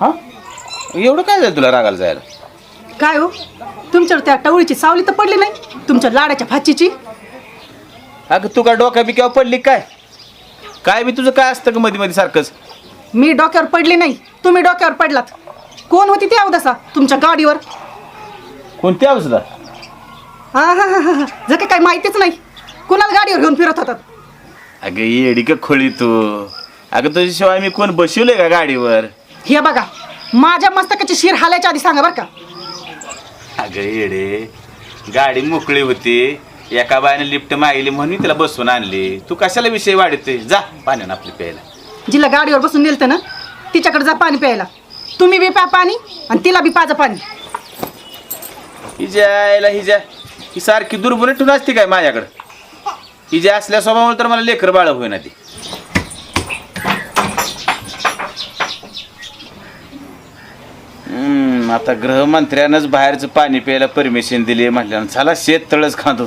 हा एवढं काय झालं तुला रागाला जायला? काय हो तुमच्यावर त्या टवळीची सावली तर पडली नाही तुमच्या लाडाच्या भाचीची? अगं तू काय डोक्या बिक्यावर पडली काय? काय बी तुझं काय असतं का मध्ये मध्ये सारखंच? मी डोक्यावर पडली नाही तुम्ही डोक्यावर पडलात. कोण होती ती अवदसा तुमच्या गाडीवर? कोणती अवस्था? हा हा हा हा जर काय माहितीच नाही. कुणाला गाडीवर घेऊन फिरत होतात? अगं येडी का खोळी तू. अगं तुझ्याशिवाय मी कोण बसवलंय का गाडीवर? हे बघा माझ्या मस्तकाची शिर हालायच्या आधी सांगा बरं का. अगं येडे गाडी मोकळी होती एका बायाने लिफ्ट मागली म्हणून तिला बसवून आणली. तू कशाला विषय वाढते? जा पाण्यानं आपली प्यायला. जिला गाडीवर बसून नेलतं ना तिच्याकडे जा पाणी प्यायला. तुम्ही बी प्या पाणी आणि तिला बी पाजा पाणी. हिजा ही सारखी दुर्बल ठेवून असते काय माझ्याकडं? हिजा असल्या स्वभावामुळे तर मला लेकर बाळ होईना ती. आता गृहमंत्र्यानंच बाहेरचं पाणी प्यायला परमिशन दिली म्हटल्यानं चला शेत तळच खांदू.